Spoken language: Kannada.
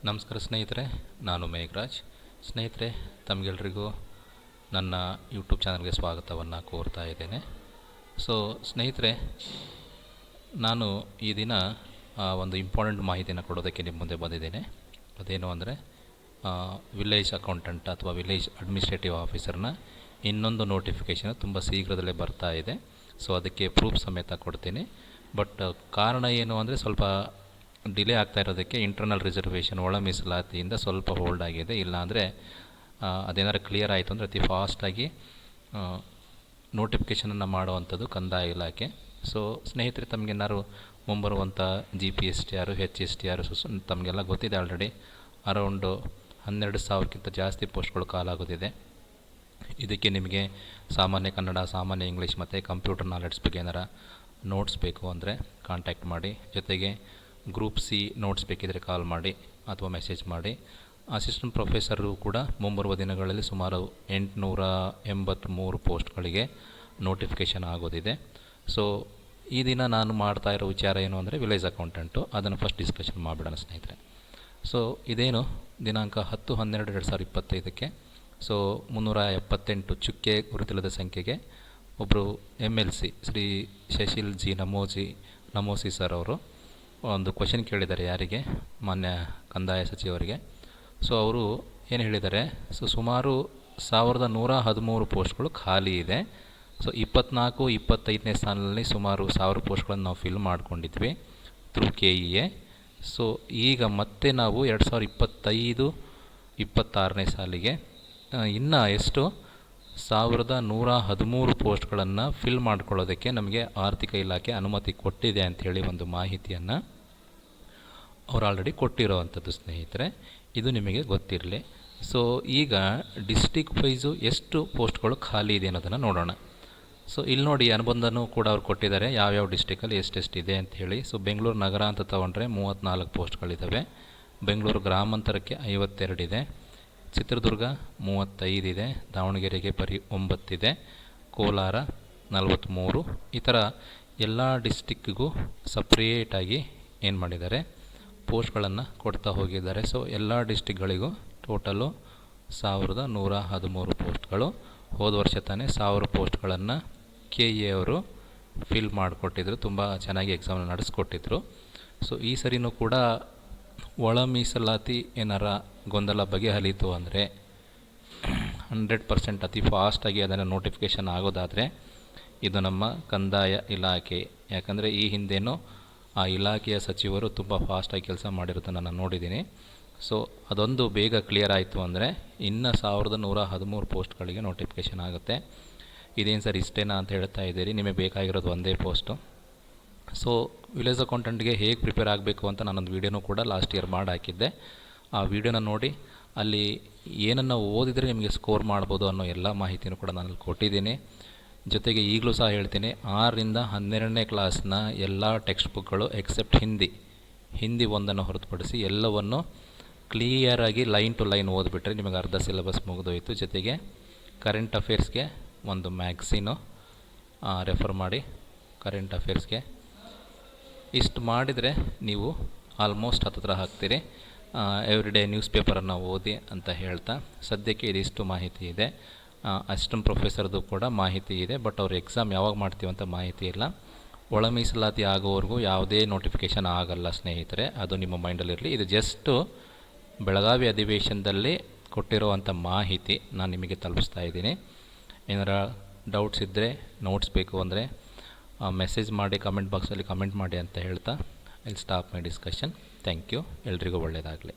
ನಮಸ್ಕಾರ ಸ್ನೇಹಿತರೆ, ನಾನು ಮೇಘರಾಜ್. ಸ್ನೇಹಿತರೆ, ತಮಗೆಲ್ರಿಗೂ ನನ್ನ ಯೂಟ್ಯೂಬ್ ಚಾನಲ್ಗೆ ಸ್ವಾಗತವನ್ನು ಕೋರ್ತಾ ಇದ್ದೇನೆ. ಸ್ನೇಹಿತರೆ, ನಾನು ಈ ದಿನ ಒಂದು ಇಂಪಾರ್ಟೆಂಟ್ ಮಾಹಿತಿಯನ್ನು ಕೊಡೋದಕ್ಕೆ ನಿಮ್ಮ ಮುಂದೆ ಬಂದಿದ್ದೇನೆ. ಅದೇನು ಅಂದರೆ ವಿಲೇಜ್ ಅಕೌಂಟೆಂಟ್ ಅಥವಾ ವಿಲೇಜ್ ಅಡ್ಮಿನಿಸ್ಟ್ರೇಟಿವ್ ಆಫೀಸರ್ನ ಇನ್ನೊಂದು ನೋಟಿಫಿಕೇಷನ್ ತುಂಬ ಶೀಘ್ರದಲ್ಲೇ ಬರ್ತಾ ಇದೆ. ಅದಕ್ಕೆ ಪ್ರೂಫ್ ಸಮೇತ ಕೊಡ್ತೀನಿ. ಬಟ್ ಕಾರಣ ಏನು ಅಂದರೆ ಸ್ವಲ್ಪ ಡಿಲೇ ಆಗ್ತಾ ಇರೋದಕ್ಕೆ ಇಂಟರ್ನಲ್ ರಿಸರ್ವೇಷನ್ ಒಳ ಮೀಸಲಾತಿಯಿಂದ ಸ್ವಲ್ಪ ಹೋಲ್ಡ್ ಆಗಿದೆ. ಇಲ್ಲಾಂದರೆ ಅದೇನಾದ್ರು ಕ್ಲಿಯರ್ ಆಯಿತು ಅಂದರೆ ಅತಿ ಫಾಸ್ಟಾಗಿ ನೋಟಿಫಿಕೇಷನನ್ನು ಮಾಡುವಂಥದ್ದು ಕಂದಾಯ ಇಲಾಖೆ. ಸ್ನೇಹಿತರೆ, ತಮಗೇನಾದ್ರು ಮುಂಬರುವಂಥ GPSTR HSTR ತಮಗೆಲ್ಲ ಗೊತ್ತಿದೆ ಆಲ್ರೆಡಿ. ಅರೌಂಡು 12,000ಕ್ಕಿಂತ ಜಾಸ್ತಿ ಪೋಸ್ಟ್ಗಳು ಕಾಲಾಗೋದಿದೆ. ಇದಕ್ಕೆ ನಿಮಗೆ ಸಾಮಾನ್ಯ ಕನ್ನಡ, ಸಾಮಾನ್ಯ ಇಂಗ್ಲೀಷ್ ಮತ್ತು ಕಂಪ್ಯೂಟರ್ ನಾಲೆಡ್ಜ್ ಬಗ್ಗೆ ಏನಾರ ನೋಟ್ಸ್ ಬೇಕು ಅಂದರೆ ಕಾಂಟ್ಯಾಕ್ಟ್ ಮಾಡಿ. ಜೊತೆಗೆ ಗ್ರೂಪ್ C ನೋಟ್ಸ್ ಬೇಕಿದ್ದರೆ ಕಾಲ್ ಮಾಡಿ ಅಥವಾ ಮೆಸೇಜ್ ಮಾಡಿ. ಅಸಿಸ್ಟೆಂಟ್ ಪ್ರೊಫೆಸರು ಕೂಡ ಮುಂಬರುವ ದಿನಗಳಲ್ಲಿ ಸುಮಾರು 883 ಪೋಸ್ಟ್ಗಳಿಗೆ ನೋಟಿಫಿಕೇಷನ್ ಆಗೋದಿದೆ. ಈ ದಿನ ನಾನು ಮಾಡ್ತಾ ಇರೋ ವಿಚಾರ ಏನು ಅಂದರೆ ವಿಲೇಜ್ ಅಕೌಂಟೆಂಟು. ಅದನ್ನು ಫಸ್ಟ್ ಡಿಸ್ಕಷನ್ ಮಾಡಿಬಿಡೋಣ ಸ್ನೇಹಿತರೆ. ಇದೇನು ದಿನಾಂಕ 10/12/2025ಕ್ಕೆ 378 ಚುಕ್ಕೆ ಗುರುತಿಲ್ಲದ ಸಂಖ್ಯೆಗೆ ಒಬ್ಬರು MLC ಶ್ರೀ ಶಶಿಲ್ ಜಿ ನಮೋಸಿ ಸರ್ ಅವರು ಒಂದು ಕ್ವಶನ್ ಕೇಳಿದ್ದಾರೆ. ಯಾರಿಗೆ? ಮಾನ್ಯ ಕಂದಾಯ ಸಚಿವರಿಗೆ. ಅವರು ಏನು ಹೇಳಿದ್ದಾರೆ, ಸುಮಾರು 1113 ಪೋಸ್ಟ್ಗಳು ಖಾಲಿ ಇದೆ. 24-25ನೇ ಸಾಲಿನಲ್ಲಿ ಸುಮಾರು 1000 ಪೋಸ್ಟ್ಗಳನ್ನು ನಾವು ಫಿಲ್ ಮಾಡ್ಕೊಂಡಿದ್ವಿ ಥ್ರೂ KEA. ಈಗ ಮತ್ತೆ ನಾವು 2025-26ನೇ ಸಾಲಿಗೆ ಇನ್ನು ಎಷ್ಟು 1113 ಪೋಸ್ಟ್ಗಳನ್ನು ಫಿಲ್ ಮಾಡ್ಕೊಳ್ಳೋದಕ್ಕೆ ನಮಗೆ ಆರ್ಥಿಕ ಇಲಾಖೆ ಅನುಮತಿ ಕೊಟ್ಟಿದೆ ಅಂಥೇಳಿ ಒಂದು ಮಾಹಿತಿಯನ್ನು ಅವರು ಆಲ್ರೆಡಿ ಕೊಟ್ಟಿರೋ ಅಂಥದ್ದು ಸ್ನೇಹಿತರೆ. ಇದು ನಿಮಗೆ ಗೊತ್ತಿರಲಿ. ಈಗ ಡಿಸ್ಟಿಕ್ ವೈಸು ಎಷ್ಟು ಪೋಸ್ಟ್ಗಳು ಖಾಲಿ ಇದೆ ಅನ್ನೋದನ್ನು ನೋಡೋಣ. ಇಲ್ಲಿ ನೋಡಿ, ಅನುಬಂಧನೂ ಕೂಡ ಅವ್ರು ಕೊಟ್ಟಿದ್ದಾರೆ ಯಾವ್ಯಾವ ಡಿಸ್ಟಿಕಲ್ಲಿ ಎಷ್ಟೆಷ್ಟಿದೆ ಅಂಥೇಳಿ. ಬೆಂಗಳೂರು ನಗರ ಅಂತ ತೊಗೊಂಡ್ರೆ 34 ಪೋಸ್ಟ್ಗಳಿದ್ದಾವೆ. ಬೆಂಗಳೂರು ಗ್ರಾಮಾಂತರಕ್ಕೆ 52 ಇದೆ. ಚಿತ್ರದುರ್ಗ 35 ಇದೆ. ದಾವಣಗೆರೆಗೆ ಬರೀ 9 ಇದೆ. ಕೋಲಾರ 43. ಈ ಥರ ಎಲ್ಲ ಡಿಸ್ಟಿಕ್ಕಿಗೂ ಸಪ್ರೇಟಾಗಿ ಏನು ಮಾಡಿದ್ದಾರೆ, ಪೋಸ್ಟ್ಗಳನ್ನು ಕೊಡ್ತಾ ಹೋಗಿದ್ದಾರೆ. ಎಲ್ಲ ಡಿಸ್ಟಿಕ್ಗಳಿಗೂ ಟೋಟಲು 1113 ಪೋಸ್ಟ್ಗಳು. ಹೋದ ವರ್ಷ ತಾನೇ 1000 ಪೋಸ್ಟ್ಗಳನ್ನು KEA ಅವರು ಫಿಲ್ ಮಾಡಿಕೊಟ್ಟಿದ್ರು. ತುಂಬ ಚೆನ್ನಾಗಿ ಎಕ್ಸಾಮ್ನ ನಡೆಸ್ಕೊಟ್ಟಿದ್ರು. ಈ ಸರಿನೂ ಕೂಡ ಒಳ ಮೀಸಲಾತಿ ಏನಾರ ಗೊಂದಲ ಬಗೆಹರಿಯಿತು ಅಂದರೆ 100% ಅತಿ ಫಾಸ್ಟಾಗಿ ಅದನ್ನು ನೋಟಿಫಿಕೇಷನ್ ಆಗೋದಾದರೆ ಇದು ನಮ್ಮ ಕಂದಾಯ ಇಲಾಖೆ. ಯಾಕಂದರೆ ಈ ಹಿಂದೇನೂ ಆ ಇಲಾಖೆಯ ಸಚಿವರು ತುಂಬ ಫಾಸ್ಟಾಗಿ ಕೆಲಸ ಮಾಡಿರೋದನ್ನು ನಾನು ನೋಡಿದ್ದೀನಿ. ಅದೊಂದು ಬೇಗ ಕ್ಲಿಯರ್ ಆಯಿತು ಅಂದರೆ ಇನ್ನು 1113 ಪೋಸ್ಟ್ಗಳಿಗೆ ನೋಟಿಫಿಕೇಷನ್ ಆಗುತ್ತೆ. ಇದೇನು ಸರ್ ಇಷ್ಟೇನಾ ಅಂತ ಹೇಳ್ತಾ ಇದ್ದೀರಿ, ನಿಮಗೆ ಬೇಕಾಗಿರೋದು ಒಂದೇ ಪೋಸ್ಟು. ವಿಲೇಜ್ ಅಕೌಂಟೆಂಟ್ಗೆ ಹೇಗೆ ಪ್ರಿಪೇರ್ ಆಗಬೇಕು ಅಂತ ನಾನೊಂದು ವೀಡಿಯೋನೂ ಕೂಡ ಲಾಸ್ಟ್ ಇಯರ್ ಮಾಡಿ ಹಾಕಿದ್ದೆ. ಆ ವಿಡಿಯೋನ ನೋಡಿ ಅಲ್ಲಿ ಏನನ್ನು ಓದಿದರೆ ನಿಮಗೆ ಸ್ಕೋರ್ ಮಾಡ್ಬೋದು ಅನ್ನೋ ಎಲ್ಲ ಮಾಹಿತಿನೂ ಕೂಡ ನಾನು ಕೊಟ್ಟಿದ್ದೀನಿ. ಜೊತೆಗೆ ಈಗಲೂ ಸಹ ಹೇಳ್ತೀನಿ, 6ರಿಂದ 12ನೇ ಕ್ಲಾಸ್ನ ಎಲ್ಲ ಟೆಕ್ಸ್ಟ್ ಬುಕ್ಗಳು ಎಕ್ಸೆಪ್ಟ್ ಹಿಂದಿ ಒಂದನ್ನು ಹೊರತುಪಡಿಸಿ ಎಲ್ಲವನ್ನು ಕ್ಲಿಯರಾಗಿ ಲೈನ್ ಟು ಲೈನ್ ಓದಿಬಿಟ್ರೆ ನಿಮಗೆ ಅರ್ಧ ಸಿಲೆಬಸ್ ಮುಗಿದೋಯಿತು. ಜೊತೆಗೆ ಕರೆಂಟ್ ಅಫೇರ್ಸ್ಗೆ ಒಂದು ಮ್ಯಾಗ್ಝೀನು ರೆಫರ್ ಮಾಡಿ. ಕರೆಂಟ್ ಅಫೇರ್ಸ್ಗೆ ಇಷ್ಟು ಮಾಡಿದರೆ ನೀವು ಆಲ್ಮೋಸ್ಟ್ ಹತ್ತಿರ ಹಾಕ್ತೀರಿ. ಎವ್ರಿಡೇ ನ್ಯೂಸ್ ಪೇಪರನ್ನು ಓದಿ ಅಂತ ಹೇಳ್ತಾ ಸದ್ಯಕ್ಕೆ ಇದಿಷ್ಟು ಮಾಹಿತಿ ಇದೆ. ಅಸಿಸ್ಟೆಂಟ್ ಪ್ರೊಫೆಸರ್ದು ಕೂಡ ಮಾಹಿತಿ ಇದೆ. ಬಟ್ ಅವ್ರ ಎಕ್ಸಾಮ್ ಯಾವಾಗ ಮಾಡ್ತೀವಿ ಅಂತ ಮಾಹಿತಿ ಇಲ್ಲ. ಒಳ ಮೀಸಲಾತಿ ಆಗೋವರೆಗೂ ಯಾವುದೇ ನೋಟಿಫಿಕೇಷನ್ ಆಗಲ್ಲ ಸ್ನೇಹಿತರೆ, ಅದು ನಿಮ್ಮ ಮೈಂಡಲ್ಲಿರಲಿ. ಇದು ಜಸ್ಟು ಬೆಳಗಾವಿ ಅಧಿವೇಶನದಲ್ಲಿ ಕೊಟ್ಟಿರುವಂಥ ಮಾಹಿತಿ ನಾನು ನಿಮಗೆ ತಲುಪಿಸ್ತಾ ಇದ್ದೀನಿ. ಏನಾರ ಡೌಟ್ಸ್ ಇದ್ದರೆ, ನೋಟ್ಸ್ ಬೇಕು ಅಂದರೆ ಮೆಸೇಜ್ ಮಾಡಿ, ಕಮೆಂಟ್ ಬಾಕ್ಸಲ್ಲಿ ಕಮೆಂಟ್ ಮಾಡಿ ಅಂತ ಹೇಳ್ತಾ I will stop my discussion. Thank you. ಎಲ್ರಿಗೂ ಒಳ್ಳೆಯದಾಗಲಿ.